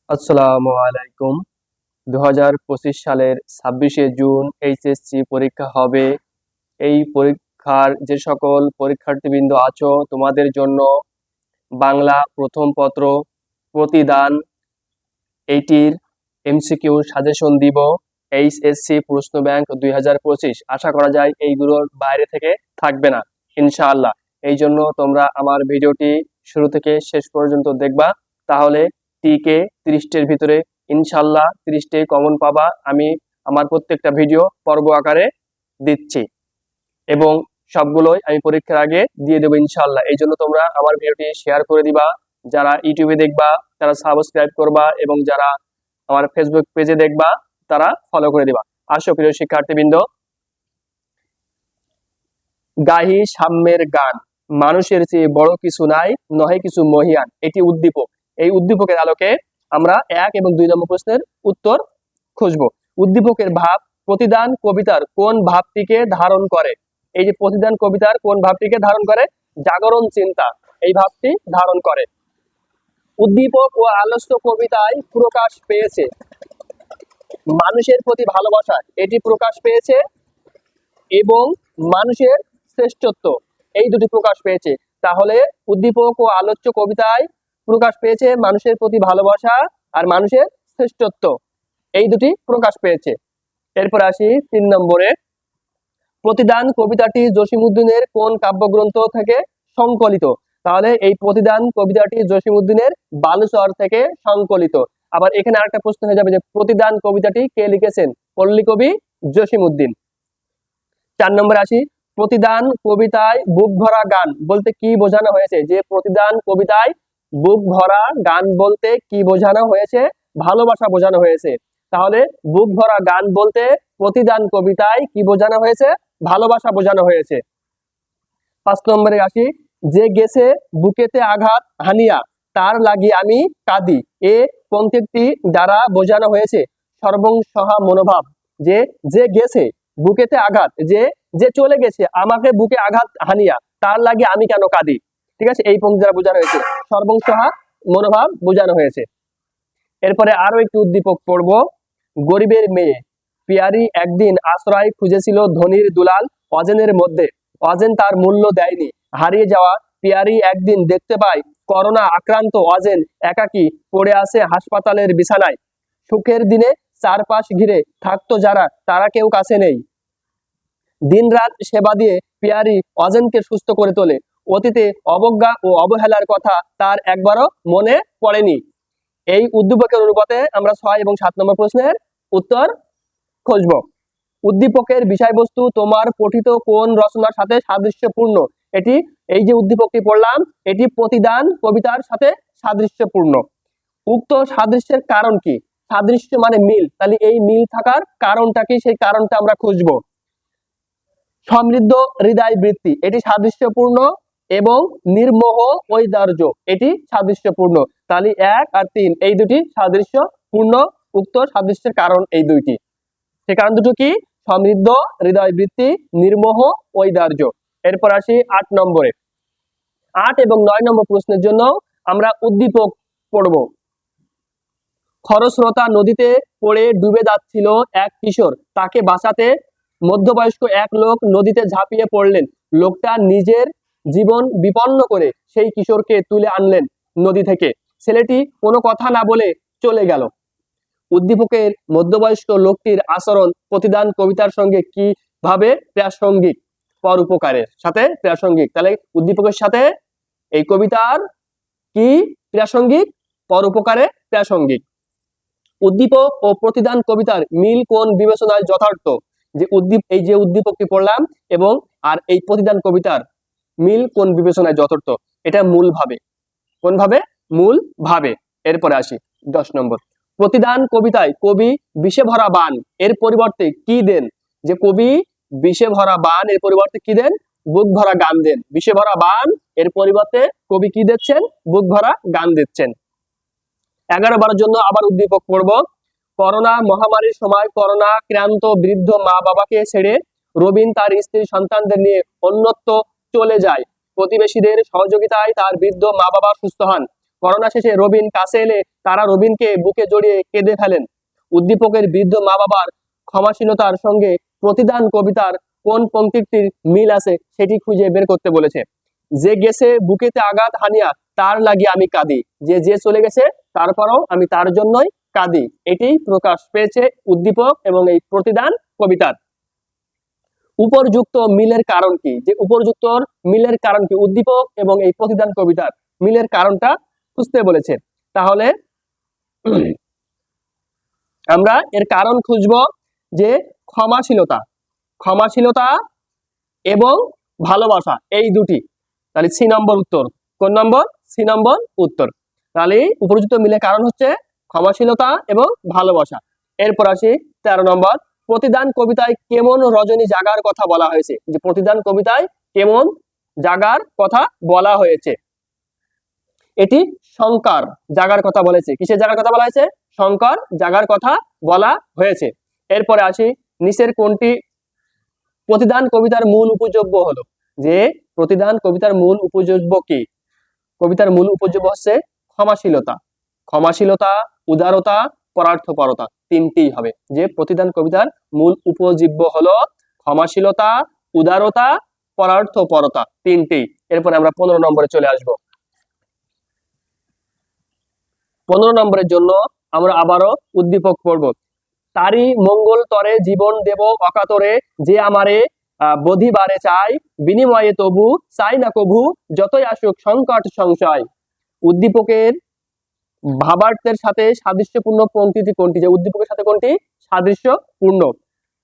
আসসালামু আলাইকুম। 2025 সালের 26শে জুন এইচএসসি পরীক্ষা হবে। এই পরীক্ষার যে সকল পরীক্ষার্থীবৃন্দ আছো, তোমাদের জন্য বাংলা প্রথম পত্র প্রতিদান এইটির এমসিকিউ সাজেশন দিব। এইচএসসি প্রশ্ন ব্যাংক 2025 আশা করা যায় এইগুলোর বাইরে থেকে থাকবে না ইনশাআল্লাহ। এই জন্য তোমরা আমার ভিডিওটি শুরু থেকে শেষ পর্যন্ত দেখবা, তাহলে টিকে 30টির ভিতরে ইনশাআল্লাহ 30টি কমন পাবা। আমি আমার প্রত্যেকটা ভিডিও পর্ব আকারে দিচ্ছি এবং সবগুলোই আমি পরীক্ষার আগে দিয়ে দেবো ইনশাআল্লাহ। এই জন্য তোমরা আমার ভিডিওটি শেয়ার করে দিবা, যারা ইউটিউবে দেখবা তারা সাবস্ক্রাইব করবা এবং যারা আমার ফেসবুক পেজে দেখবা তারা ফলো করে দিবা। আসো প্রিয় শিক্ষার্থীবৃন্দ, গাহি সাম্যের গান, মানুষের চেয়ে বড় কিছু নাই, নহে কিছু মহিয়ান, এটি উদ্দীপক। এই উদ্দীপকের আলোকে আমরা 1 এবং 2 নম্বর প্রশ্নের উত্তর খুঁজবো। উদ্দীপকের ভাব প্রতিদান কবিতার কোন ভাবটিকে ধারণ করে? এই যে প্রতিদান কবিতার কোন ভাবটিকে ধারণ করে? জাগরণ চিন্তা এই ভাবটি ধারণ করে। উদ্দীপক ও আলোচ্য কবিতায় প্রকাশ পেয়েছে মানুষের প্রতি ভালোবাসা, এটি প্রকাশ পেয়েছে, এবং মানুষের শ্রেষ্ঠত্ব, এই দুটি প্রকাশ পেয়েছে। তাহলে উদ্দীপক ও আলোচ্য কবিতায় প্রকাশ পেয়েছে মানুষের প্রতি ভালোবাসা আর মানুষের শ্রেষ্ঠত্ব, এই দুটি প্রকাশ পেয়েছে। এরপর আসি 3 নম্বরে। প্রতিদান কবিতাটি জসিমউদ্দিনের কোন কাব্যগ্রন্থ থেকে সংকলিত? তাহলে এই প্রতিদান কবিতাটি জসিমউদ্দিনের বালুচর থেকে সংকলিত। আবার এখানে আরেকটা প্রশ্ন হয়ে যাবে যে প্রতিদান কবিতাটি কে লিখেছেন? পল্লী কবি জসিমউদ্দিন। 4 নম্বরে আসি। প্রতিদান কবিতায় বুক ভরা গান বলতে কি বোঝানো হয়েছে? যে প্রতিদান কবিতায় বুক ভরা গান বলতে কি বোঝানো হয়েছে? ভালোবাসা বোঝানো হয়েছে। তাহলে বুক ভরা গান বলতে প্রতিদান কবিতায় কি বোঝানো হয়েছে? ভালোবাসা বোঝানো হয়েছে। 5 নম্বরে আসি। যে গেছে বুকেতে আঘাত হানিয়া, তার লাগি আমি কাঁদি, এ পংক্তিটি দ্বারা বোঝানো হয়েছে সর্বংসহা মনোভাব। যে যে গেছে বুকেতে আঘাত, যে যে চলে গেছে আমাকে বুকে আঘাত হানিয়া, তার লাগি আমি কেন কাঁদি। ঠিক আছে, এই পংক্তি দ্বারা বোঝানো হয়েছে সর্বংসহা মনোভাব বোঝানো হয়েছে। এরপরে আরো একটি উদ্দীপক পড়ব। গরিবের মেয়ে পিয়ারি একদিন আশ্রয় খুঁজেছিল ধনীর দুলাল অজেনের মধ্যে, অজেন তার মূল্য দেয়নি, হারিয়ে যাওয়া পিয়ারি একদিন দেখতে পায় করোনা আক্রান্ত অজেন একাকী পড়ে আছে হাসপাতালের বিছানায়। সুখের দিনে চারপাশ ঘিরে থাকতো যারা, তারা কেউ কাছে নেই। দিনরাত সেবা দিয়ে পিয়ারি অজেনকে সুস্থ করে তোলে। অতীতে অবজ্ঞা ও অবহেলার কথা তার একবারও মনে পড়েনি। এই উদ্দীপকের অনুপাতে আমরা 6 এবং 7 নম্বর প্রশ্নের উত্তর খুঁজব। উদ্দীপকের বিষয়বস্তু তোমার পঠিত কোন রচনার সাথে সাদৃশ্যপূর্ণ? এটি এই যে উদ্দীপকটি পড়লাম এটি প্রতিদান কবিতার সাথে সাদৃশ্যপূর্ণ। উক্ত সাদৃশ্যের কারণ কি? সাদৃশ্য মানে মিল, তাহলে এই মিল থাকার কারণটা কি? সেই কারণটা আমরা খুঁজব। সমৃদ্ধ হৃদয় বৃত্তি, এটি সাদৃশ্যপূর্ণ, এবং নির্মোহ ঔদার্য, এটি সাদৃশ্যপূর্ণ। তাহলে 1 আর 3 এই দুটি সাদৃশ্যপূর্ণ। উক্ত সাদৃশ্যের কারণ এই দুইটি। সে কারণ দুটো কি? সমৃদ্ধ হৃদয় বৃত্তি, নির্মোহ ঔদার্য। এরপর আসি 8 নম্বরে। 8 এবং 9 নম্বর প্রশ্নের জন্য আমরা উদ্দীপক পড়ব। খরস্রোতা নদীতে পড়ে ডুবে যাচ্ছিল এক কিশোর, তাকে বাঁচাতে মধ্যবয়স্ক এক লোক নদীতে ঝাঁপিয়ে পড়লেন। লোকটা নিজের জীবন বিপন্ন করে সেই কিশোরকে তুলে আনলেন নদী থেকে। ছেলেটি কোনো কথা না বলে চলে গেল। উদ্দীপকের মধ্যবয়স্ক লোকটির আচরণ প্রতিদান কবিতার সঙ্গে কিভাবে প্রাসঙ্গিক? পরোপকারের সাথে প্রাসঙ্গিক। তাহলে উদ্দীপকের সাথে এই কবিতার কি প্রাসঙ্গিক? পরোপকারে প্রাসঙ্গিক। উদ্দীপক ও প্রতিদান কবিতার মিল কোন বিবেচনায় যথার্থ? যে এই যে উদ্দীপকটি পড়লাম এবং আর এই প্রতিদান কবিতার মিল কোন বিবেচনায় যথার্থ? এটা মূল ভাবে। কোন ভাবে? মূল ভাবে। এরপরে আসি 10 নম্বর। প্রতিদান কবিতায় কবি বিষে ভরা বান এর পরিবর্তে কি দেন? যে কবি বিষে ভরা বান এর পরিবর্তে কি দেন? বুক ভরা গান দেন। বিষে ভরা বান এর পরিবর্তে কবি কি দিচ্ছেন? বুক ভরা গান দিচ্ছেন। 11-12 জন্য আবার উদ্দীপক পড়ব। করোনা মহামারীর সময় করোনা আক্রান্ত বৃদ্ধ মা বাবাকে ছেড়ে রবিন তার স্ত্রী সন্তানদের নিয়ে অন্যত্র চলে যায়। প্রতিবেশীদের সহযোগিতায় তার বৃদ্ধ মা বাবা সুস্থ হন। করোনা শেষে রবিন কাছে এলে তারা রবিনকে বুকে জড়িয়ে কেঁদে ফেলেন। উদ্দীপকের বৃদ্ধ মা বাবার ক্ষমাশীলতার সঙ্গে প্রতিদান কবিতার কোন পংক্তিটির মিল আছে সেটি খুঁজে বের করতে বলেছে। যে গেছে বুকেতে আঘাত হানিয়া তার লাগি আমি কাঁদি, যে চলে গেছে তারপরও আমি তার জন্যই কাঁদি, এটি প্রকাশ পেয়েছে উদ্দীপক এবং এই প্রতিদান কবিতার। উপরযুক্ত মিলের কারণ কি? যে উপরযুক্ত মিলের কারণ কি? উদ্দীপক এবং এই প্রতিদান কবিতার মিলের কারণটা খুঁজতে বলেছে। তাহলে আমরা এর কারণ খুঁজব যে ক্ষমাশীলতা, ক্ষমাশীলতা এবং ভালোবাসা, এই দুটি। তাহলে সি নম্বর উত্তর। কোন নম্বর? সি নম্বর উত্তর। তাহলে উপরযুক্ত মিলের কারণ হচ্ছে ক্ষমাশীলতা এবং ভালোবাসা। এরপর আসি 13 নম্বর। প্রতিদান কবিতায় কেমন রজনী জাগার কথা বলা হয়েছে? যে প্রতিদান কবিতায় কেমন জাগার কথা বলা হয়েছে? এটি শঙ্কর জাগার কথা বলেছে। কিসের জাগার কথা বলা হয়েছে? শঙ্কর জাগার কথা বলা হয়েছে। এরপরে আসি, নিচের কোনটি প্রতিদান কবিতার মূল উপযোগ্য হলো? যে প্রতিদান কবিতার মূল উপযোগ্য কি? কবিতার মূল উপযোগ্য হচ্ছে ক্ষমাশীলতা, ক্ষমাশীলতা, উদারতা, পরার্থপরতা, তিনটেই হবে। যে প্রতিদান কবিতার মূল উপজীব্য হলো ক্ষমাশীলতা, উদারতা, পরার্থপরতা, তিনটেই। এরপরে আমরা 15 নম্বরে চলে আসব। 15 নম্বরের জন্য আমরা আবারও উদ্দীপক পড়ব। তারি মঙ্গল তরে জীবন দেব অকাতরে, যে আমারে বধিবারে চাই, বিনিময়ে তবু চাই না কভু, যতই আসুক সংকট সংশয়। উদ্দীপকের ভাবার্থের সাথে সাদৃশ্যপূর্ণ পংক্তিটি কোনটি? যে উদ্দীপকের সাথে কোনটি সাদৃশ্যপূর্ণ?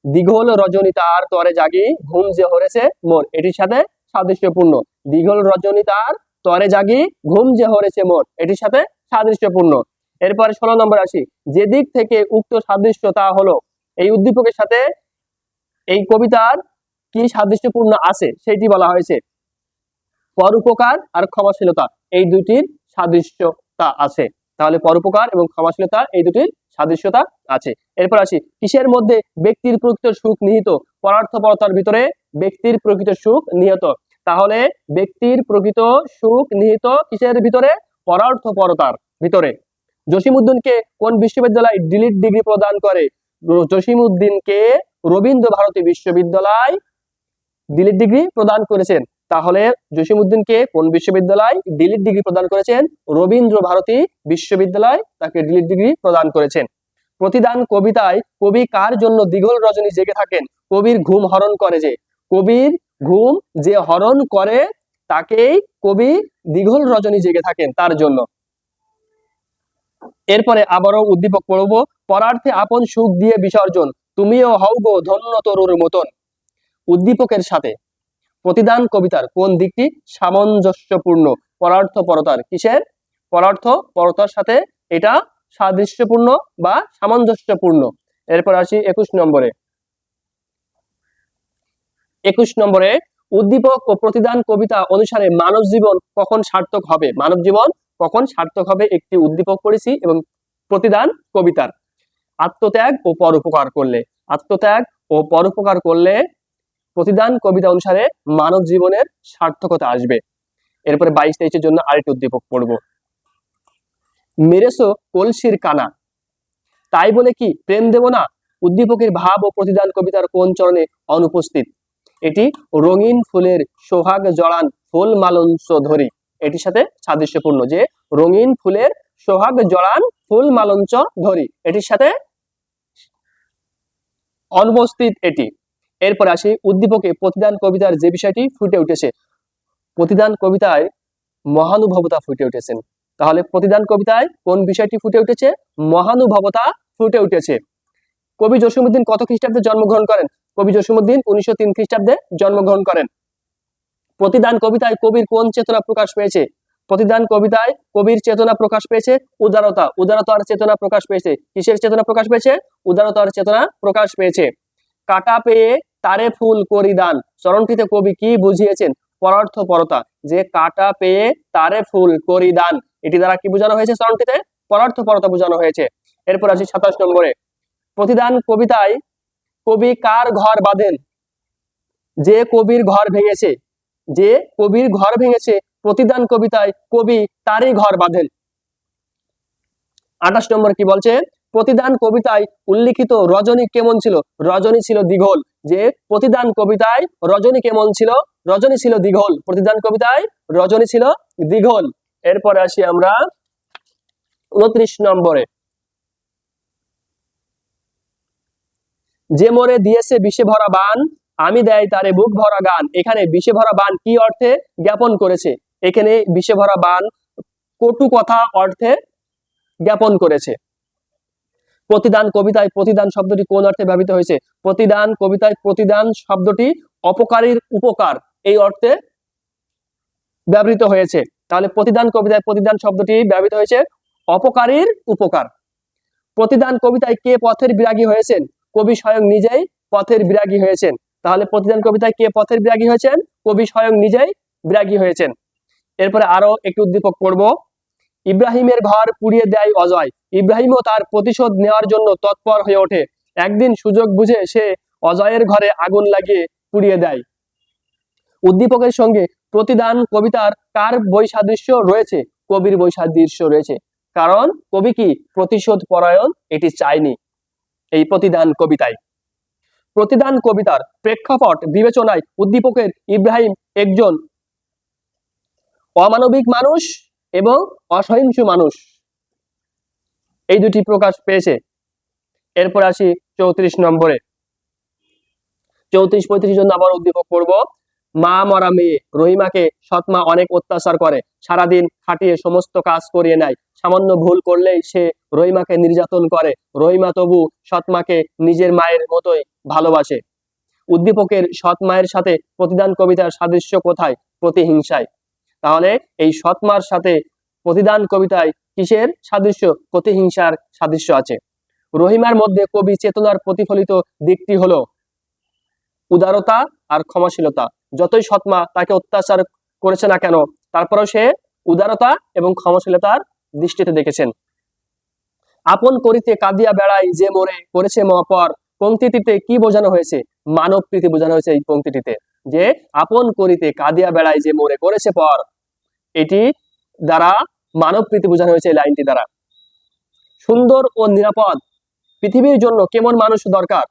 দীঘল রজনী তার তরে জাগি, ঘুম যে হরেছে মোর, এটির সাথে সাদৃশ্যপূর্ণ। দীঘল রজনী তার তরে জাগি, ঘুম যে হরেছে মোর, এটির সাথে সাদৃশ্যপূর্ণ। এরপরে 16 নম্বর আসি। যে দিক থেকে উক্ত সাদৃশ্য তা হলো, এই উদ্দীপকের সাথে এই কবিতার কি সাদৃশ্যপূর্ণ আছে সেটি বলা হয়েছে। পরোপকার আর ক্ষমাশীলতা, এই দুটির সাদৃশ্যতা আছে। তাহলে পরোপকার এবং ক্ষমাশীলতা এই দুটির সাদৃশ্যতা আছে। এরপর আসি, কিসের মধ্যে ব্যক্তির প্রকৃত সুখ নিহিত? পরার্থপরতার ভিতরে ব্যক্তির প্রকৃত সুখ নিহিত। তাহলে ব্যক্তির প্রকৃত সুখ নিহিত কিসের ভিতরে? পরার্থপরতার ভিতরে। জসিমউদ্দিনকে কোন বিশ্ববিদ্যালয় ডিলিট ডিগ্রি প্রদান করে? জসিমউদ্দিনকে রবীন্দ্র ভারতী বিশ্ববিদ্যালয় ডিলিট ডিগ্রি প্রদান করেছেন। তাহলে জসিমউদ্দিনকে কোন বিশ্ববিদ্যালয় ডিলিট ডিগ্রি প্রদান করেছেন? রবীন্দ্র ভারতী বিশ্ববিদ্যালয় তাকে ডিলিট ডিগ্রি প্রদান করেছেন। প্রতিদান কবিতায় কবি কার জন্য দীঘল রজনী জেগে থাকেন? কবির ঘুম হরণ করে যে, কবির ঘুম যে হরণ করে তাকেই কবি দীঘল রজনী জেগে থাকেন তার জন্য। এরপরে আবারও উদ্দীপক পড়ব। পরার্থে আপন সুখ দিয়ে বিসর্জন, তুমিও হও গো ধন্য তরুর মতন। উদ্দীপকের সাথে প্রতিদান কবিতার কোন দিকটি সামঞ্জস্যপূর্ণ? পরার্থপরতার। কিসের? পরার্থপরতার সাথে এটা সাদৃশ্যপূর্ণ বা সামঞ্জস্যপূর্ণ। এরপর আসি 21 নম্বরে। 21 নম্বরে, উদ্দীপক ও প্রতিদান কবিতা অনুসারে মানব জীবন কখন সার্থক হবে? মানব জীবন কখন সার্থক হবে? একটি উদ্দীপক পড়েছি এবং প্রতিদান কবিতার। আত্মত্যাগ ও পরোপকার করলে, আত্মত্যাগ ও পরোপকার করলে প্রতিদান কবিতা অনুসারে মানব জীবনের সার্থকতা আসবে। এরপরে 22-23 জন্য আরেকটি উদ্দীপক পড়ব। মেরেছো কলসির কানা, তাই বলে কি প্রেম দেব না? উদ্দীপকের ভাব ও প্রতিদান কবিতার কোন চরণে অনুপস্থিত? এটি রঙিন ফুলের সোহাগ জড়ান ফুল মালঞ্চ ধরি, এটির সাথে সাদৃশ্যপূর্ণ। যে রঙিন ফুলের সোহাগ জড়ান ফুল মালঞ্চ ধরি, এটির সাথে অনুপস্থিত এটি। এরপর আসি, উদ্দীপকে প্রতিদান কবিতার যে বিষয়টি ফুটে উঠেছে, প্রতিদান কবিতায় মহানুভবতা ফুটে উঠেছেন। তাহলে প্রতিদান কবিতায় কোন বিষয়টি ফুটে উঠেছে? মহানুভবতা ফুটে উঠেছে। কবি জসিমউদ্দিন কত খ্রিস্টাব্দে জন্মগ্রহণ করেন? কবি জসিমউদ্দিন 1903 খ্রিস্টাব্দে জন্মগ্রহণ করেন। প্রতিদান কবিতায় কবির কোন চেতনা প্রকাশ পেয়েছে? প্রতিদান কবিতায় কবির চেতনা প্রকাশ পেয়েছে উদারতা, উদারতার চেতনা প্রকাশ পেয়েছে। কিসের চেতনা প্রকাশ পেয়েছে? উদারতার চেতনা প্রকাশ পেয়েছে। কাটা পেয়ে তারে ফুল করি দান, চরণটিতে কবি কি বুঝিয়েছেন? পরার্থপরতা। যে কাটা পেয়ে তারে ফুল করি দান, এটি দ্বারা কি বোঝানো হয়েছে? চরণটিতে পরার্থপরতা বোঝানো হয়েছে। এরপর আসি 27 নম্বরে। প্রতিদান কবিতায় কবি কার ঘর বাঁধেন? যে কবির ঘর ভেঙেছে, যে কবির ঘর ভেঙেছে প্রতিদান কবিতায় কবি তারই ঘর বাঁধেন। 28 নম্বর কি বলছে, প্রতিদান কবিতায় উল্লিখিত রজনী কেমন ছিল? রজনী ছিল দ্বিগল। যে প্রতিদান কবিতায় রজনী কেমন ছিল? রজনী ছিল দ্বিগল। প্রতিদান কবিতায় রজনী ছিল দ্বিগল। এরপরে আসি আমরা 29 নম্বরে, যে মোরে দিয়েছে বিষে ভরা বান, আমি দেয় তারে বুক ভরা গান। এখানে বিষে ভরা বান কি অর্থে জ্ঞাপন করেছে? এখানে বিষে ভরা বান কটু কথা অর্থে জ্ঞাপন করেছে। প্রতিদান কবিতায় প্রতিদান শব্দটি কোন অর্থে ব্যবহৃত হয়েছে? প্রতিদান কবিতায় প্রতিদান শব্দটি অপকারীর উপকার এই অর্থে ব্যবহৃত হয়েছে। তাহলে প্রতিদান কবিতায় প্রতিদান শব্দটি ব্যবহৃত হয়েছে অপকারীর উপকার। প্রতিদান কবিতায় কে পথের বিরাগী হয়েছেন? কবি স্বয়ং নিজেই পথের বিরাগী হয়েছেন। তাহলে প্রতিদান কবিতায় কে পথের বিরাগী হয়েছেন? কবি স্বয়ং নিজেই বিরাগী হয়েছেন। এরপরে আরো একটি উদ্দীপক পড়ব। ইব্রাহিমের ঘর পুড়িয়ে দেয় অজয়, ইব্রাহিমও তার প্রতিশোধ নেওয়ার জন্য তৎপর হয়ে ওঠে। একদিন সুযোগ বুঝে সে অজয়ের ঘরে আগুন লাগিয়ে পুড়িয়ে দেয়। উদ্দীপকের সঙ্গে প্রতিদান কবিতার কার বৈসাদৃশ্য রয়েছে? কবির বৈসাদৃশ্য রয়েছে, কারণ কবি কি প্রতিশোধ পরায়ণ এটি চায়নি এই প্রতিদান কবিতায়। প্রতিদান কবিতার প্রেক্ষাপট বিবেচনায় উদ্দীপকের ইব্রাহিম একজন অমানবিক মানুষ এবং অসহিষ্ণু মানুষ, এই দুটি প্রকাশ পেয়েছে। এরপর আসি 34 নম্বরে। 34-35 জন্য আবার উদ্দীপক করব। মা মরা মেয়ে, রহিমাকে সৎমা অনেক অত্যাচার করে, সারাদিন খাটিয়ে সমস্ত কাজ করিয়ে নেয়, সামান্য ভুল করলেই সে রহিমাকে নির্যাতন করে, রহিমা তবু সৎমাকে নিজের মায়ের মতোই ভালোবাসে। উদ্দীপকের সৎ মায়ের সাথে প্রতিদান কবিতার সাদৃশ্য কোথায়? প্রতিহিংসায়। তাহলে এই সৎমার সাথে প্রতিদান কবিতায় কিসের সাদৃশ্য? প্রতিহিংসার সাদৃশ্য আছে। রহিমার মধ্যে কবি চেতনার প্রতিফলিত দিকটি হলো উদারতা আর ক্ষমাশীলতা। যতই সৎমা তাকে অত্যাচার করেছে না কেন, তারপরেও সে উদারতা এবং ক্ষমাশীলতার দৃষ্টিতে দেখেছেন। আপন করিতে কাঁদিয়া বেড়াই যে মোরে করেছে মহাপর, পংক্তিটিতে কি বোঝানো হয়েছে? মানব প্রীতি বোঝানো হয়েছে এই পংক্তিটিতে, যে আপন করিতে কাঁদিয়া বেড়াই যে মোরে করেছে পর, এটি দ্বারা মানব প্রীতি বোঝানো হয়েছে এই লাইনটি দ্বারা। সুন্দর ও নিরাপদ পৃথিবীর জন্য কেমন মানুষ দরকার?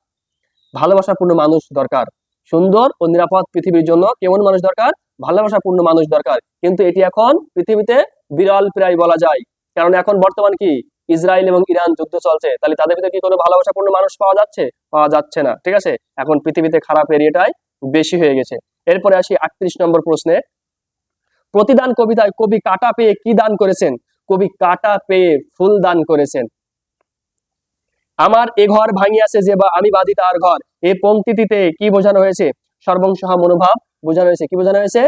ভালোবাসাপূর্ণ মানুষ দরকার। সুন্দর ও নিরাপদ পৃথিবীর জন্য কেমন মানুষ দরকার? ভালোবাসাপূর্ণ মানুষ দরকার। কিন্তু এটি এখন পৃথিবীতে বিরল প্রায় বলা যায়, কারণ এখন বর্তমান কি ইসরায়েল এবং ইরান যুদ্ধ চলছে। তাহলে তাদের ভিতরে কি কোনো ভালোবাসাপূর্ণ মানুষ পাওয়া যাচ্ছে? পাওয়া যাচ্ছে না। ঠিক আছে, এখন পৃথিবীতে খারাপ এরিয়াটাই বেশি হয়ে গেছে। এরপরে আসি 38 নম্বর প্রশ্নে। প্রতিদান কবিতায় কবি কাটা পেয়ে কি দান করেছেন? কবি কাটা পেয়ে ফুল দান করেছেন। আমার এ ঘর ভাঙিয়াছে যে বা আমি বাঁধি তার ঘর, এই পংক্তিটিতে কি বোঝানো হয়েছে? সর্বংসহা মনোভাব বোঝানো হয়েছে। কি বোঝানো হয়েছে?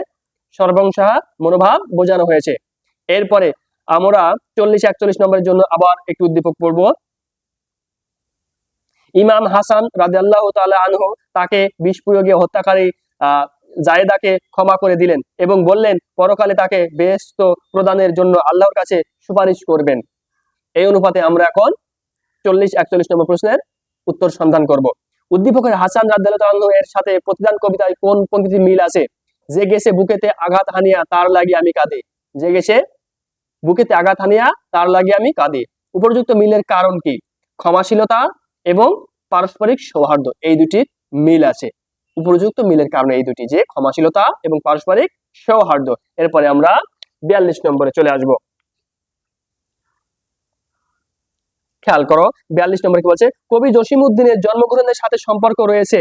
সর্বংসহা মনোভাব বোঝানো হয়েছে। এরপরে আমরা 40-41 নম্বরের জন্য আবার একটি উদ্দীপক পড়ব। ইমাম হাসান রাদিয়াল্লাহু তাআলা আনহু তাকে বিষ প্রয়োগে হত্যাকারী জায়েদাকে ক্ষমা করে দিলেন এবং বললেন পরকালে তাকে বেহেশত প্রদানের জন্য আল্লাহর কাছে সুপারিশ করবেন। এই অনুপাতে আমরা এখন 40-41 নম্বর প্রশ্নের উত্তর সন্ধান করব। উদ্দীপকের হাসান রাদিয়াল্লাহু আনহু এর সাথে প্রতিদান কবিতায় কোন পংক্তিটি মিল আছে? যে গেছে বুকেতে আঘাত হানিয়া তার লাগি আমি কাঁদি, যে গেছে বুকেতে আঘাত হানিয়া তার লাগি আমি কাঁদি। উপযুক্ত মিলের কারণ কি? ক্ষমাশীলতা এবং পারস্পরিক সৌহার্দ্য, এই দুটি মিল আছে। উপযুক্ত মিলের কারণে এই দুটি, যে ক্ষমাশীলতা এবং পারস্পরিক সৌহার্দ্য। এরপরে আমরা 42 নম্বরে চলে আসব। খেয়াল করো 42 নম্বর কি বলছে? কবি জসিমউদ্দিনের জন্মগ্রহণের সাথে সম্পর্ক রয়েছে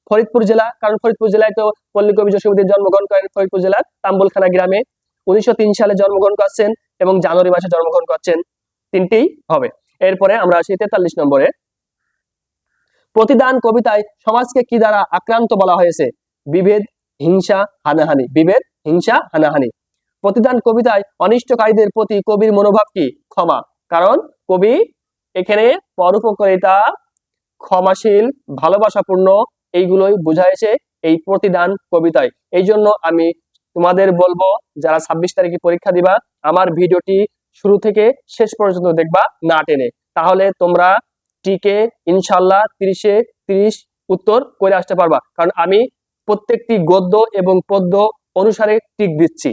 ফরিদপুর জেলা, কারণ ফরিদপুর জেলায় তো পল্লী কবি জসিমউদ্দিন জন্মগ্রহণ করেন ফরিদপুর জেলার তাম্বুলখানা গ্রামে। 1903 সালে জন্মগ্রহণ করছেন এবং জানুয়ারি মাসে জন্মগ্রহণ করছেন, তিনটেই হবে। এরপরে আমরা আসি 43 নম্বরে। প্রতিদান কবিতায় সমাজকে কি দ্বারা আক্রান্ত বলা হয়েছে? বিভেদ, হিংসা, হানাহানি। বিভেদ, হিংসা, হানাহানি। প্রতিদান কবিতায় অনিষ্টকারীদের প্রতি কবির মনোভাব কি? ক্ষমা, কারণ কবি এখানে পরোপকারিতা, ক্ষমাশীল, ভালোবাসাপূর্ণ এইগুলোই বোঝাইছে এই প্রতিদান কবিতায়। এই জন্য আমি তোমাদের বলবো যারা 26 তারিখে পরীক্ষা দিবা, আমার ভিডিওটি শুরু থেকে শেষ পর্যন্ত দেখবা না টেনে, তাহলে তোমরা টিকে ইনশাল্লাহ 30-এ 30 উত্তর করে আসতে পারবা, কারণ আমি প্রত্যেকটি গদ্য এবং পদ্য অনুসারে টিক দিচ্ছি।